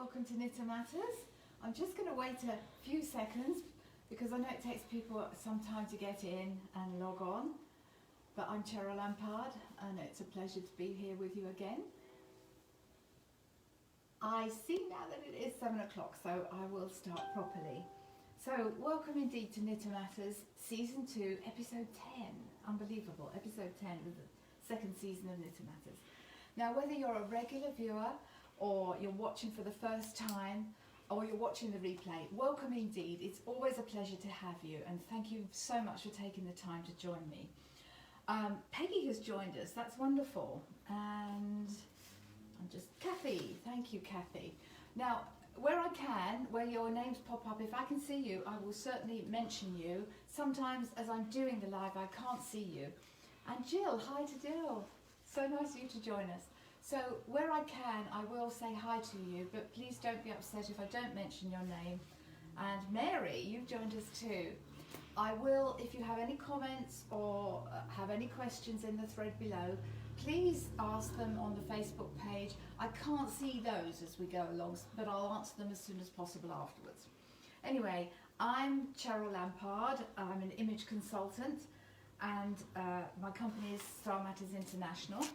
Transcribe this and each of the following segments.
welcome to Knitter Matters. I'm just going to wait a few seconds because I know it takes people some time to get in and log on. But I'm Cheryl and it's a pleasure to be here with you again. I see now that it is 7 o'clock, so I will start properly. So welcome indeed to Knitter Matters Season 2, Episode 10. Unbelievable, Episode 10 of the second season of Knitter Matters. Now, whether you're a regular viewer or you're watching for the first time or you're watching the replay, welcome indeed. It's always a pleasure to have you, and thank you so much for taking the time to join me. Peggy has joined us, that's wonderful, and I'm just, Kathy, thank you Kathy. Now, where I can, where your names pop up, if I can see you, I will certainly mention you. Sometimes as I'm doing the live, I can't see you. And Jill, hi to Jill. So nice of you to join us. So where I can, I will say hi to you, but please don't be upset if I don't mention your name. And Mary, you've joined us too. I will, if you have any comments or have any questions in the thread below, please ask them on the Facebook page. I can't see those as we go along, but I'll answer them as soon as possible afterwards. Anyway, I'm Cheryl Lampard. I'm an image consultant, and my company is Star Matters International.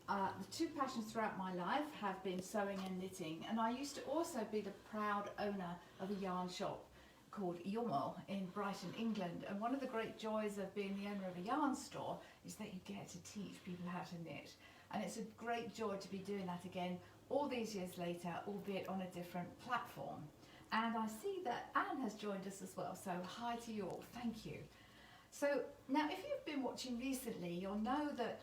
The two passions throughout my life have been sewing and knitting, and I used to also be the proud owner of a yarn shop called Yomo in Brighton, England. And one of the great joys of being the owner of a yarn store is that you get to teach people how to knit. And it's a great joy to be doing that again all these years later, albeit on a different platform. And I see that Anne has joined us as well, so hi to you all, thank you. So now if you've been watching recently, you'll know that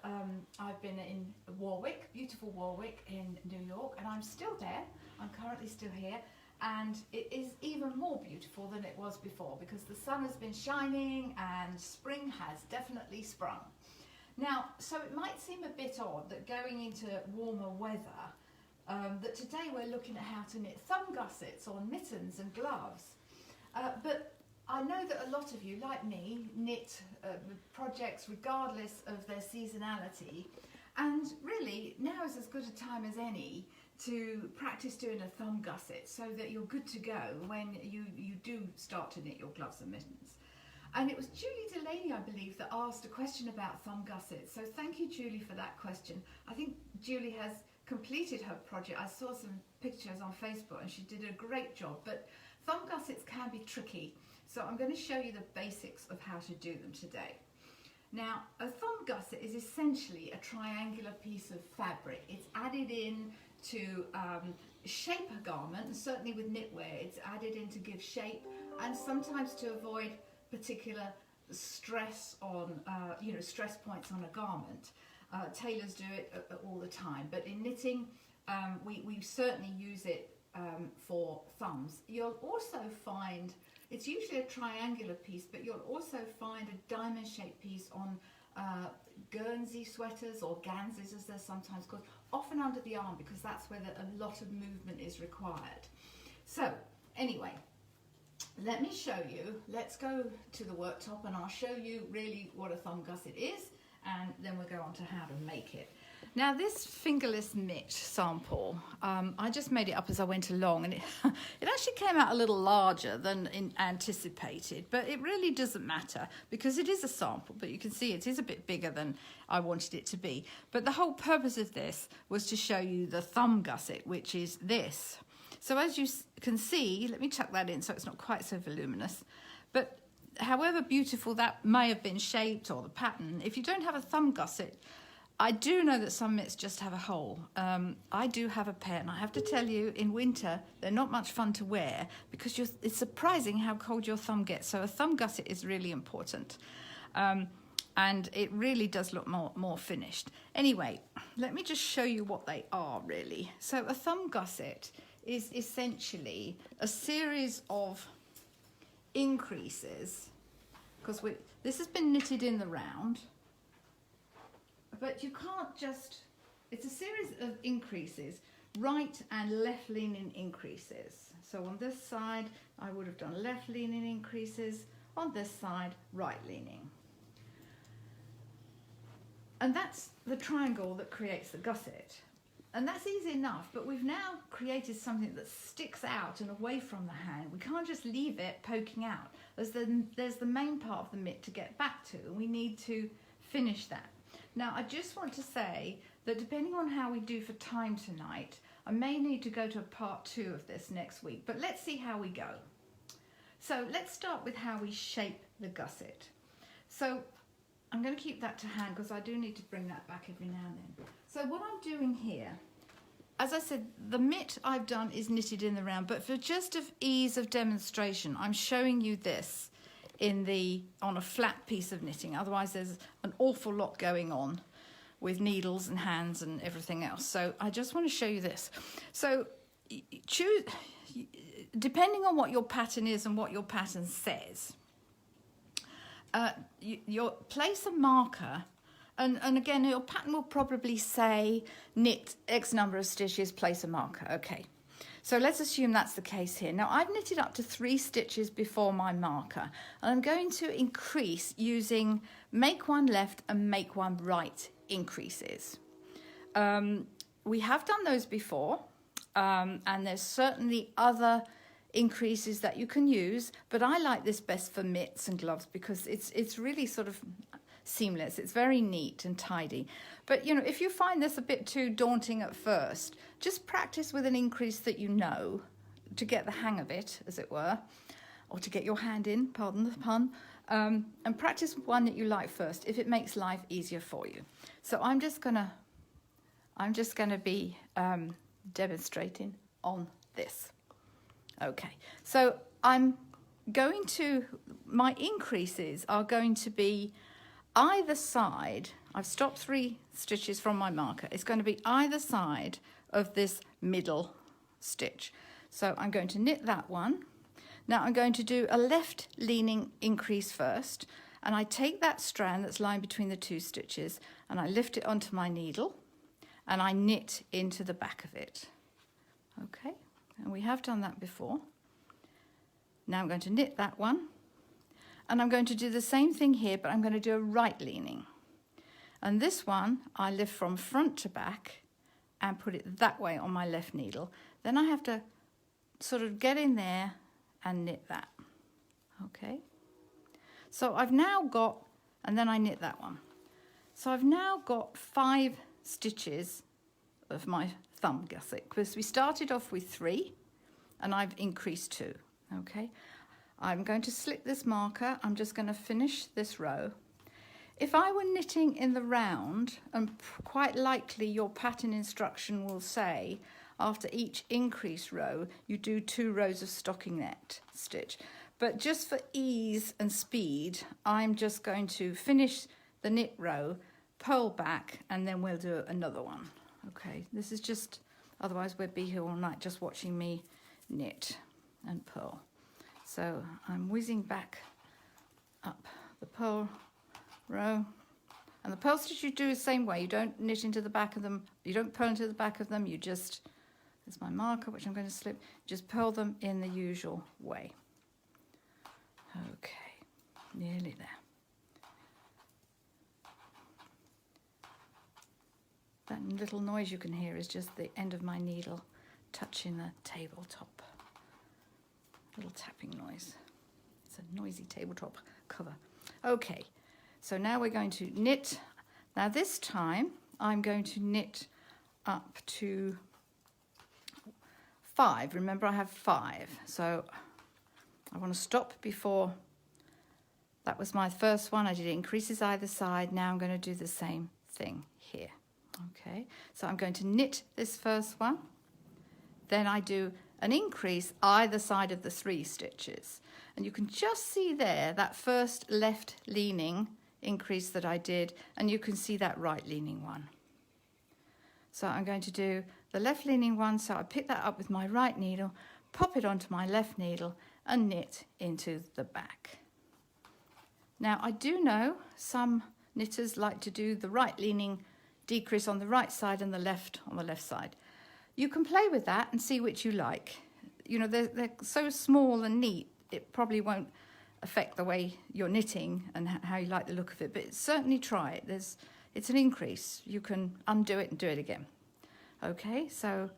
I've been in Warwick, beautiful Warwick in New York, and I'm still there. I'm currently still here, and it is even more beautiful than it was before because the sun has been shining and spring has definitely sprung. Now, so it might seem a bit odd that going into warmer weather, that today we're looking at how to knit thumb gussets or mittens and gloves, but I know that a lot of you, like me, knit projects regardless of their seasonality, and really now is as good a time as any to practice doing a thumb gusset so that you're good to go when you do start to knit your gloves and mittens. And it was Julie Delaney, I believe, that asked a question about thumb gussets, so thank you Julie for that question. I think Julie has completed her project. I saw some pictures on Facebook and she did a great job, but thumb gussets can be tricky. So I'm going to show you the basics of how to do them today. Now, a thumb gusset is essentially a triangular piece of fabric. It's added in to shape a garment, and certainly with knitwear, it's added in to give shape and sometimes to avoid particular stress on, stress points on a garment. Tailors do it all the time, but in knitting, we certainly use it for thumbs. You'll also find it's usually a triangular piece, but you'll also find a diamond-shaped piece on Guernsey sweaters or ganzes as they're sometimes called, often under the arm because that's where a lot of movement is required. So anyway, let me show you. Let's go to the worktop and I'll show you really what a thumb gusset is, and then we'll go on to how to make it. Now this fingerless mitt sample, I just made it up as I went along, and it actually came out a little larger than anticipated, but it really doesn't matter because it is a sample, but you can see it is a bit bigger than I wanted it to be. But the whole purpose of this was to show you the thumb gusset, which is this. So as you can see, let me tuck that in so it's not quite so voluminous, but however beautiful that may have been shaped or the pattern, if you don't have a thumb gusset, I do know that some mitts just have a hole. I do have a pair, and I have to tell you, in winter, they're not much fun to wear because it's surprising how cold your thumb gets. So a thumb gusset is really important. And it really does look more finished. Anyway, let me just show you what they are, really. So a thumb gusset is essentially a series of increases, because this has been knitted in the round, but you can't just, it's a series of increases, right and left leaning increases. So on this side, I would have done left leaning increases, on this side, right leaning. And that's the triangle that creates the gusset. And that's easy enough, but we've now created something that sticks out and away from the hand. We can't just leave it poking out. There's the main part of the mitt to get back to, and we need to finish that. Now, I just want to say that depending on how we do for time tonight, I may need to go to a part 2 of this next week, but let's see how we go. So let's start with how we shape the gusset. So I'm going to keep that to hand because I do need to bring that back every now and then. So what I'm doing here, as I said, the mitt I've done is knitted in the round, but for just of ease of demonstration, I'm showing you this on a flat piece of knitting. Otherwise there's an awful lot going on with needles and hands and everything else. So I just want to show you this. So choose, depending on what your pattern is and what your pattern says, you place a marker, and again your pattern will probably say knit X number of stitches, place a marker. Okay, so let's assume that's the case here. Now I've knitted up to 3 stitches before my marker, and I'm going to increase using make one left and make one right increases. We have done those before, and there's certainly other increases that you can use, but I like this best for mitts and gloves because it's really sort of seamless. It's very neat and tidy. But you know, if you find this a bit too daunting at first, just practice with an increase that you know to get the hang of it, as it were, or to get your hand in, pardon the pun, and practice one that you like first if it makes life easier for you. So I'm just gonna be demonstrating on this. Okay, so my increases are going to be either side. I've stopped 3 stitches from my marker. It's going to be either side of this middle stitch. So I'm going to knit that one. Now I'm going to do a left leaning increase first, and I take that strand that's lying between the 2 stitches and I lift it onto my needle and I knit into the back of it. Okay, and we have done that before. Now I'm going to knit that one, and I'm going to do the same thing here, but I'm going to do a right leaning. And this one I lift from front to back and put it that way on my left needle. Then I have to sort of get in there and knit that. Okay, so I've now got, and then I knit that one. So I've now got 5 stitches of my thumb gusset, because we started off with 3 and I've increased 2. Okay, I'm going to slip this marker. I'm just going to finish this row. If I were knitting in the round, and quite likely your pattern instruction will say after each increase row you do 2 rows of stockinette stitch, but just for ease and speed I'm just going to finish the knit row, purl back, and then we'll do another one. Okay, this is just, otherwise we'd be here all night just watching me knit and purl. So I'm whizzing back up the purl row, and the purl stitch you do the same way. You don't knit into the back of them, you don't purl into the back of them, you just, there's my marker which I'm going to slip, just purl them in the usual way. Okay, nearly there. That little noise you can hear is just the end of my needle touching the tabletop. Little tapping noise. It's a noisy tabletop cover. Okay, so now we're going to knit. Now this time I'm going to knit up to 5. Remember, I have 5. So I want to stop before. That was my first one. I did increases either side. Now I'm going to do the same thing here. Okay, so I'm going to knit this first one. Then I do an increase either side of the 3 stitches. And you can just see there that first left leaning increase that I did, and you can see that right leaning one. So I'm going to do the left leaning one, so I pick that up with my right needle, pop it onto my left needle and knit into the back. Now I do know some knitters like to do the right leaning decrease on the right side and the left on the left side. You can play with that and see which you like. You know, they're so small and neat, it probably won't affect the way you're knitting and how you like the look of it, but certainly try it. It's an increase. You can undo it and do it again. Okay, so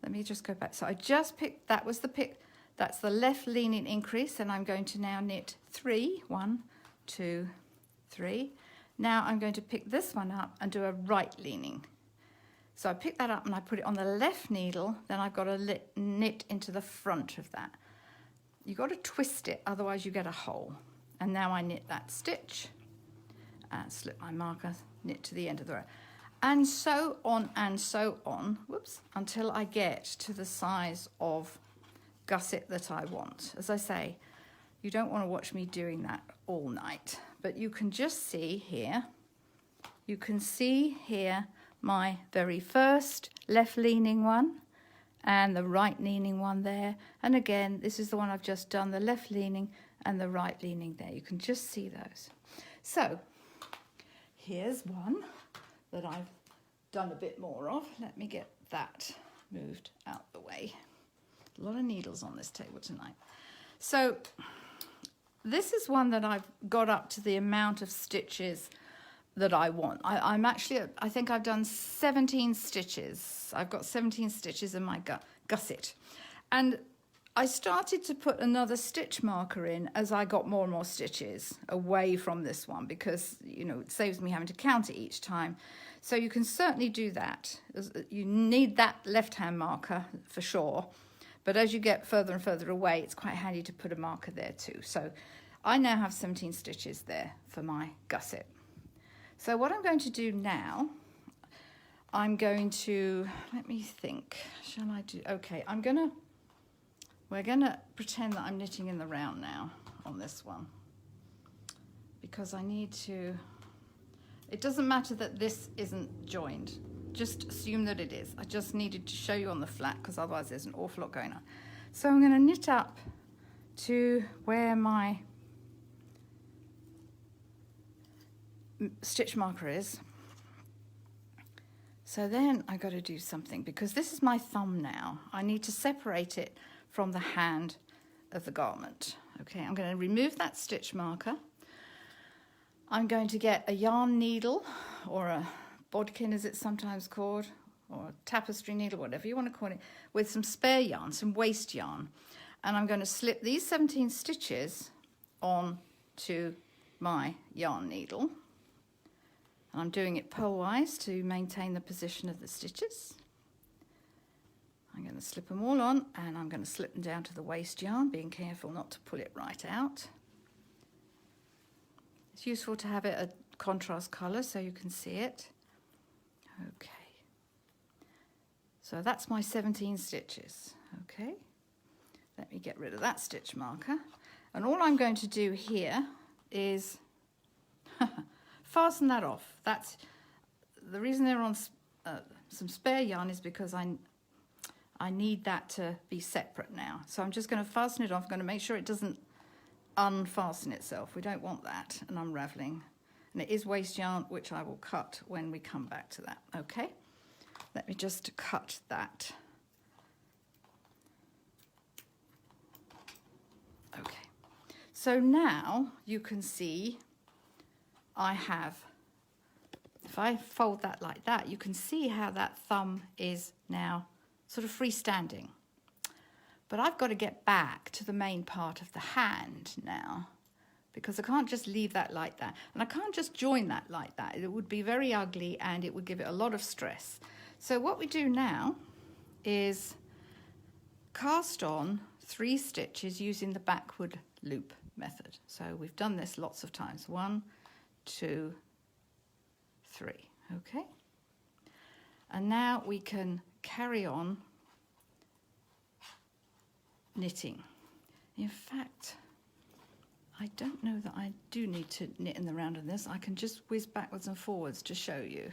let me just go back. So I just picked, that's the left leaning increase, and I'm going to now knit 3, 1, 2, 3. Now I'm going to pick this one up and do a right leaning. So I pick that up and I put it on the left needle, then I've got to knit into the front of that. You've got to twist it, otherwise you get a hole. And now I knit that stitch and slip my marker, knit to the end of the row. And so on, whoops, until I get to the size of gusset that I want. As I say, you don't want to watch me doing that all night, but you can just see here, you can see here my very first left leaning one and the right leaning one there. And again, this is the one I've just done, the left leaning and the right leaning there. You can just see those. So here's one that I've done a bit more of. Let me get that moved out the way. A lot of needles on this table tonight. So this is one that I've got up to the amount of stitches that I want. I think I've done 17 stitches. I've got 17 stitches in my gusset. And I started to put another stitch marker in as I got more and more stitches away from this one, because, you know, it saves me having to count it each time. So you can certainly do that. You need that left-hand marker for sure. But as you get further and further away, it's quite handy to put a marker there too. So I now have 17 stitches there for my gusset. So what I'm going to do now, I'm going to, let me think, shall I do, okay, we're gonna pretend that I'm knitting in the round now on this one, because I need to, it doesn't matter that this isn't joined, just assume that it is. I just needed to show you on the flat, because otherwise there's an awful lot going on. So I'm gonna knit up to where my stitch marker is. So then I got to do something, because this is my thumb now. I need to separate it from the hand of the garment. Okay, I'm going to remove that stitch marker. I'm going to get a yarn needle, or a bodkin as it's sometimes called, or a tapestry needle, whatever you want to call it, with some spare yarn, some waste yarn. And I'm going to slip these 17 stitches on to my yarn needle. And I'm doing it purlwise to maintain the position of the stitches. I'm going to slip them all on, and I'm going to slip them down to the waste yarn, being careful not to pull it right out. It's useful to have it a contrast colour so you can see it. Okay. So that's my 17 stitches. Okay. Let me get rid of that stitch marker. And all I'm going to do here is fasten that off. That's the reason they're on some spare yarn, is because I need that to be separate now. So I'm just going to fasten it off. I'm going to make sure it doesn't unfasten itself. We don't want that, and unraveling. And it is waste yarn, which I will cut when we come back to that. Okay, let me just cut that. Okay, so now you can see I have, if I fold that like that, you can see how that thumb is now sort of freestanding. But I've got to get back to the main part of the hand now, because I can't just leave that like that. And I can't just join that like that. It would be very ugly and it would give it a lot of stress. So what we do now is cast on 3 stitches using the backward loop method. So we've done this lots of times. 1, 2, 3. Okay. And now we can carry on knitting. In fact, I don't know that I do need to knit in the round on this. I can just whiz backwards and forwards to show you.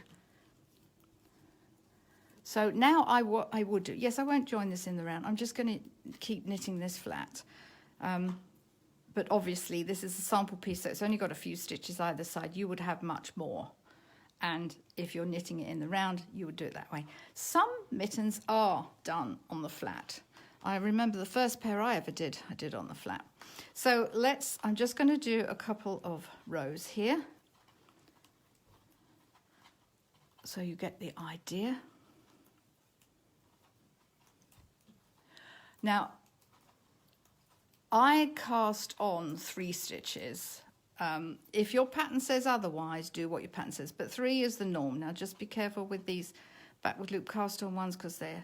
So now I would do, yes, I won't join this in the round. I'm just going to keep knitting this flat. But obviously this is a sample piece, so it's only got a few stitches either side. You would have much more. And if you're knitting it in the round, you would do it that way. Some mittens are done on the flat. I remember the first pair I ever did, I did on the flat. So I'm just going to do a couple of rows here, so you get the idea. Now, I cast on 3 stitches. If your pattern says otherwise, do what your pattern says, but 3 is the norm. Now, just be careful with these backward loop cast on ones because they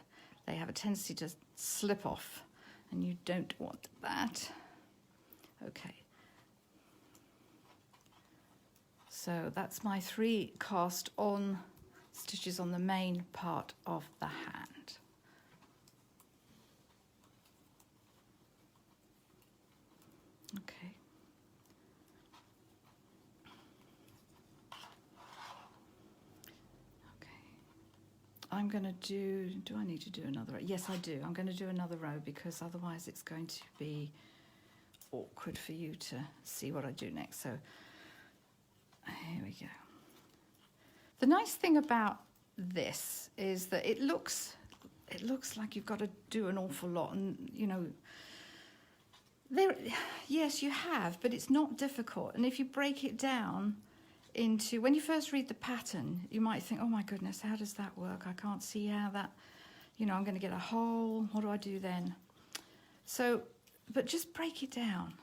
have a tendency to slip off, and you don't want that. Okay. So that's my 3 cast on stitches on the main part of the hand. Okay. I'm going to do I need to do another row? Yes, I do. I'm going to do another row because otherwise it's going to be awkward for you to see what I do next. So here we go. The nice thing about this is that it looks like you've got to do an awful lot, and you know, yes, you have, but it's not difficult. And if you break it down into, when you first read the pattern, you might think, oh my goodness, how does that work? I can't see how that, you know, I'm going to get a hole. What do I do then? So, but just break it down.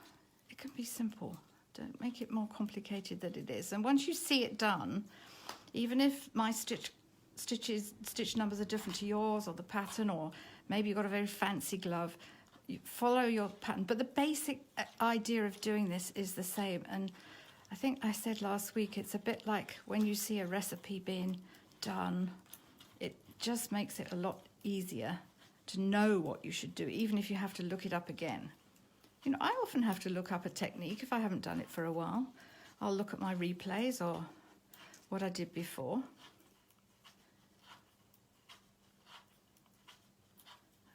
It can be simple. Don't make it more complicated than it is. And once you see it done, even if my stitch numbers are different to yours or the pattern, or maybe you've got a very fancy glove, you follow your pattern. But the basic idea of doing this is the same. And I think I said last week, it's a bit like when you see a recipe being done, it just makes it a lot easier to know what you should do, even if you have to look it up again. You know, I often have to look up a technique if I haven't done it for a while. I'll look at my replays or what I did before.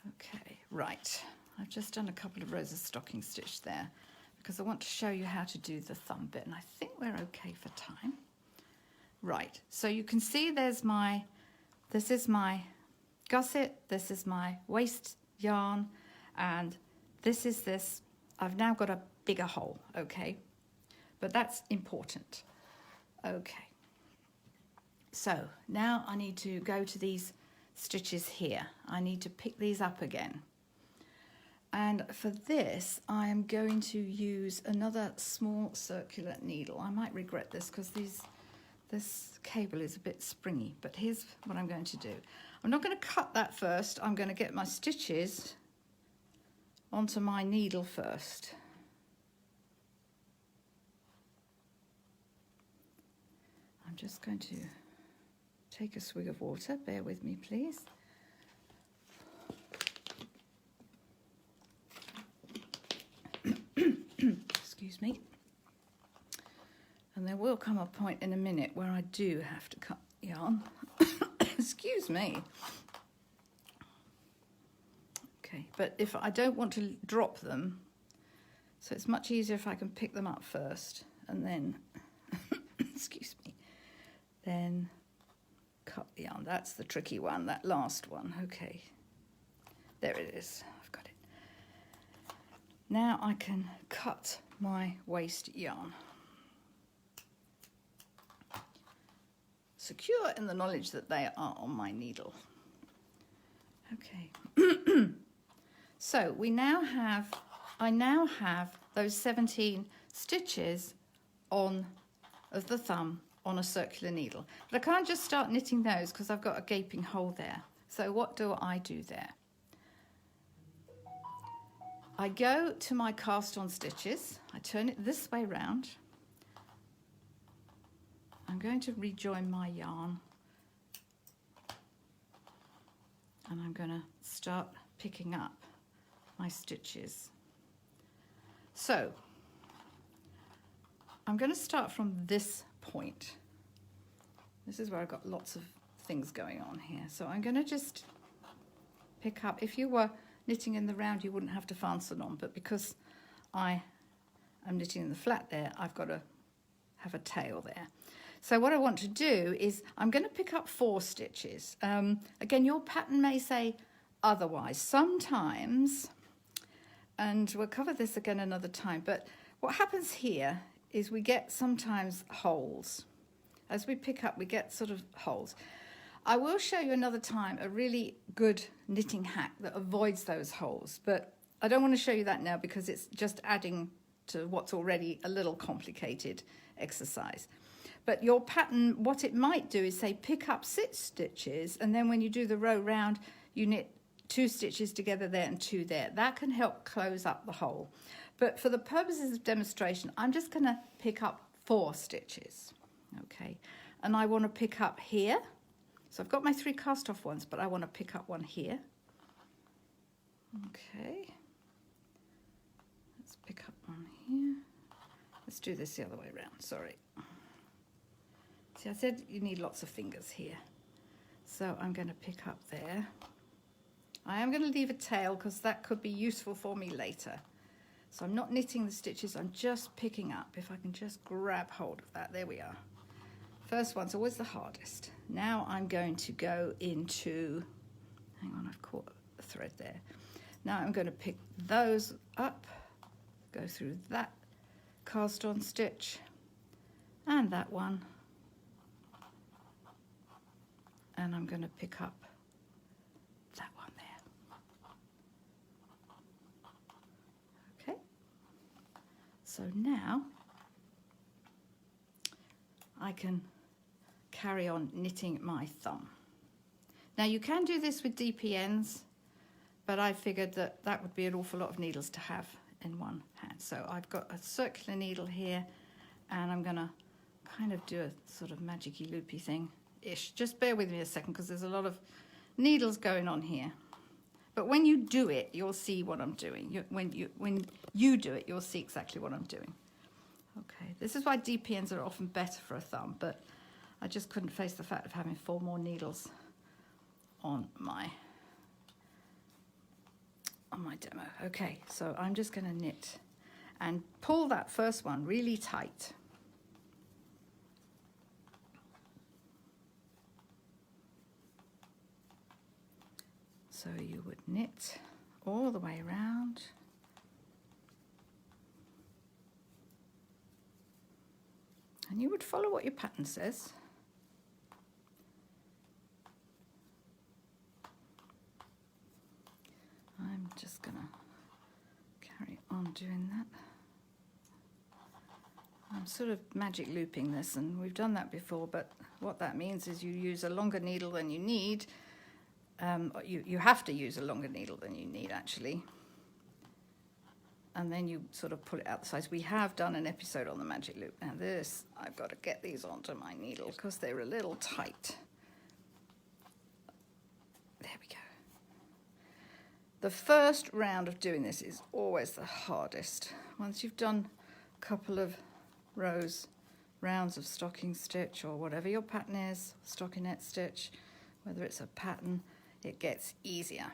Okay, right. I've just done a couple of rows of stocking stitch there because I want to show you how to do the thumb bit, and I think we're okay for time. Right, so you can see this is my gusset, this is my waist yarn, and this is this. I've now got a bigger hole, okay? But that's important. Okay. So now I need to go to these stitches here. I need to pick these up again. And for this, I am going to use another small circular needle. I might regret this because this cable is a bit springy, but here's what I'm going to do. I'm not going to cut that first. I'm going to get my stitches onto my needle first. I'm just going to take a swig of water. Bear with me, please. Excuse me. And there will come a point in a minute where I do have to cut yarn. Excuse me. Okay, but if I don't want to drop them, so it's much easier if I can pick them up first and then, excuse me, then cut the yarn. That's the tricky one, that last one. Okay, there it is. I've got it. Now I can cut my waist yarn. Secure in the knowledge that they are on my needle. Okay. So I now have those 17 stitches of the thumb on a circular needle. But I can't just start knitting those because I've got a gaping hole there. So what do I do there? I go to my cast on stitches. I turn it this way round. I'm going to rejoin my yarn. And I'm going to start picking up my stitches. So I'm going to start from this point. This is where I've got lots of things going on here. So I'm going to just pick up. If you were knitting in the round, you wouldn't have to fasten on, but because I am knitting in the flat there, I've got to have a tail there. So what I want to do is I'm going to pick up 4 stitches. Again, your pattern may say otherwise. Sometimes, and we'll cover this again another time, but what happens here is we get sometimes holes. As we pick up, we get sort of holes. I will show you another time a really good knitting hack that avoids those holes, but I don't want to show you that now because it's just adding to what's already a little complicated exercise. But your pattern, what it might do is say pick up 6 stitches, and then when you do the row round, you knit 2 stitches together there and 2 there. That can help close up the hole. But for the purposes of demonstration, I'm just going to pick up 4 stitches. Okay, and I want to pick up here. So I've got my 3 cast off ones, but I want to pick up one here. Okay, let's pick up one here. Let's do this the other way around, sorry. See, I said you need lots of fingers here. So I'm going to pick up there. I am going to leave a tail because that could be useful for me later. So I'm not knitting the stitches, I'm just picking up. If I can just grab hold of that, there we are. First one's always the hardest. Now I'm going to go into, hang on, I've caught a thread there. Now I'm going to pick those up, go through that cast on stitch and that one, and I'm going to pick up that one there. Okay, so now I can carry on knitting my thumb. Now you can do this with DPNs, but I figured that that would be an awful lot of needles to have in one hand. So I've got a circular needle here, and I'm going to kind of do a sort of magicy loopy thing-ish. Just bear with me a second because there's a lot of needles going on here. But when you do it, you'll see what I'm doing. When you do it, you'll see exactly what I'm doing. Okay, this is why DPNs are often better for a thumb, but I just couldn't face the fact of having 4 more needles on my demo. Okay, so I'm just going to knit and pull that first one really tight. So you would knit all the way around. And you would follow what your pattern says. I'm just going to carry on doing that. I'm sort of magic looping this, and we've done that before, but what that means is you use a longer needle than you need. You have to use a longer needle than you need, actually. And then you sort of pull it out the sides. We have done an episode on the magic loop. Now this, I've got to get these onto my needle because they're a little tight. There we go. The first round of doing this is always the hardest. Once you've done a couple of rounds of stocking stitch or whatever your pattern is, stockinette stitch, whether it's a pattern, it gets easier.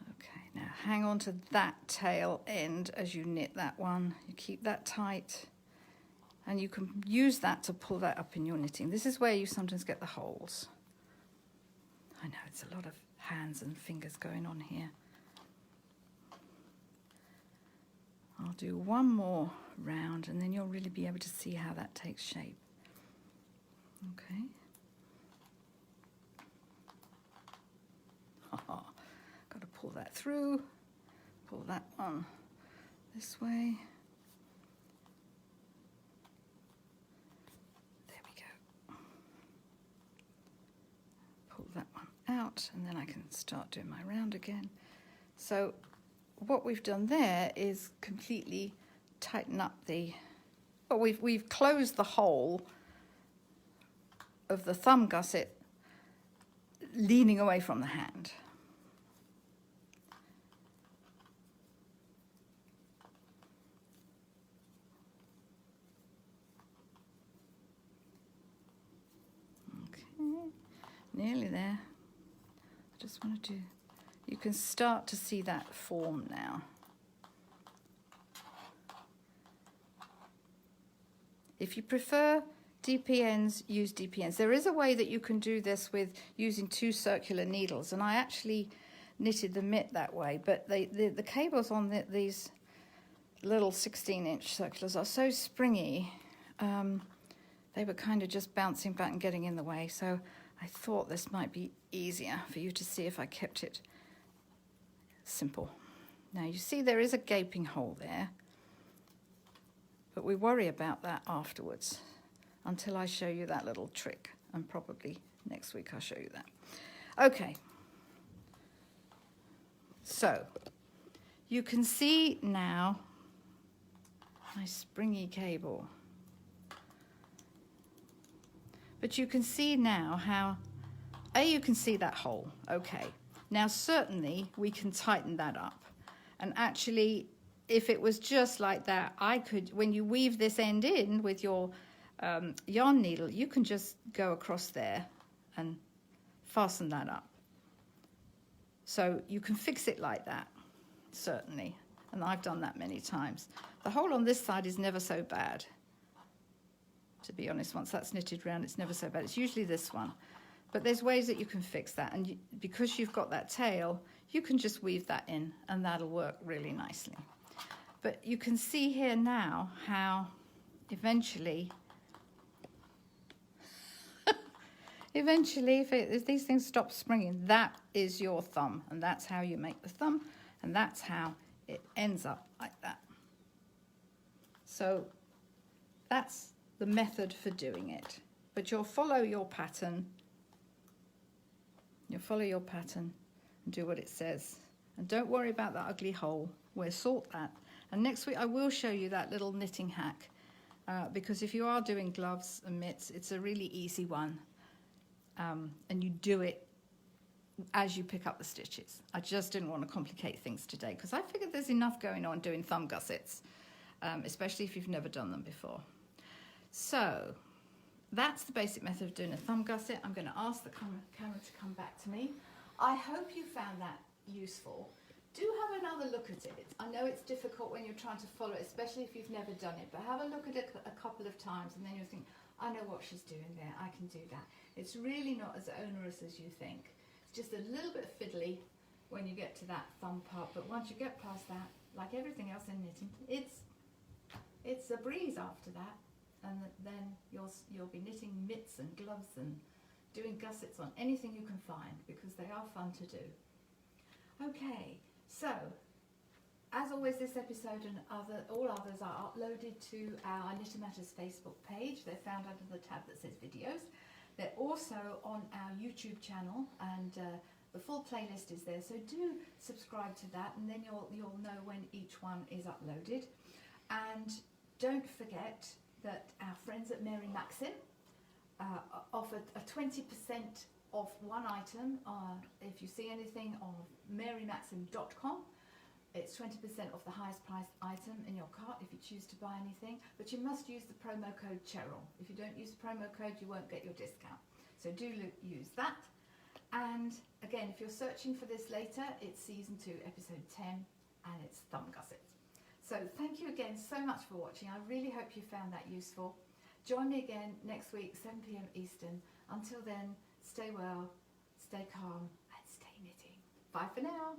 Okay, now hang on to that tail end as you knit that one. You keep that tight, and you can use that to pull that up in your knitting. This is where you sometimes get the holes. I know, it's a lot of hands and fingers going on here. I'll do one more round and then you'll really be able to see how that takes shape. Okay. Got to pull that through, pull that one this way. There we go. Pull that one out, and then I can start doing my round again. So what we've done there is completely tighten up the, well, we've closed the hole of the thumb gusset leaning away from the hand. Okay, nearly there. I just want to do, you can start to see that form now. If you prefer DPNs, use DPNs. There is a way that you can do this with using 2 circular needles, and I actually knitted the mitt that way, but the cables on these little 16-inch circulars are so springy, they were kind of just bouncing back and getting in the way. So I thought this might be easier for you to see if I kept it simple. Now you see there is a gaping hole there, but we worry about that afterwards until I show you that little trick, and probably next week I'll show you that. Okay, so you can see now my springy cable, but you can see now how, you can see that hole, okay. Now certainly we can tighten that up, and actually if it was just like that, I could, when you weave this end in with your yarn needle, you can just go across there and fasten that up. So you can fix it like that, certainly, and I've done that many times. The hole on this side is never so bad, to be honest. Once that's knitted round, it's never so bad. It's usually this one, but there's ways that you can fix that, and because you've got that tail, you can just weave that in and that'll work really nicely. But you can see here now how eventually if these things stop springing, that is your thumb, and that's how you make the thumb, and that's how it ends up like that. So that's the method for doing it. But you'll follow your pattern. You'll follow your pattern and do what it says. And don't worry about that ugly hole. We'll sort that. And next week I will show you that little knitting hack, because if you are doing gloves and mitts, it's a really easy one. And you do it as you pick up the stitches. I just didn't want to complicate things today because I figured there's enough going on doing thumb gussets, especially if you've never done them before. So that's the basic method of doing a thumb gusset. I'm going to ask the camera to come back to me. I hope you found that useful. Do have another look at it. I know it's difficult when you're trying to follow it, especially if you've never done it, but have a look at it a couple of times and then you'll think, I know what she's doing there, I can do that. It's really not as onerous as you think. It's just a little bit fiddly when you get to that thumb part, but once you get past that, like everything else in knitting, it's a breeze after that, and then you'll be knitting mitts and gloves and doing gussets on anything you can find, because they are fun to do. Okay, so as always, this episode and all others are uploaded to our Knit Matters Facebook page. They're found under the tab that says videos. They're also on our YouTube channel, and the full playlist is there. So do subscribe to that, and then you'll know when each one is uploaded. And don't forget that our friends at Mary Maxim offered a 20% off one item if you see anything on marymaxim.com. It's 20% off the highest priced item in your cart if you choose to buy anything, but you must use the promo code Cheryl. If you don't use the promo code, you won't get your discount. So do use that. And again, if you're searching for this later, it's season 2, episode 10, and it's thumb gussets. So thank you again so much for watching. I really hope you found that useful. Join me again next week, 7 p.m. Eastern. Until then, stay well, stay calm, and stay knitting. Bye for now.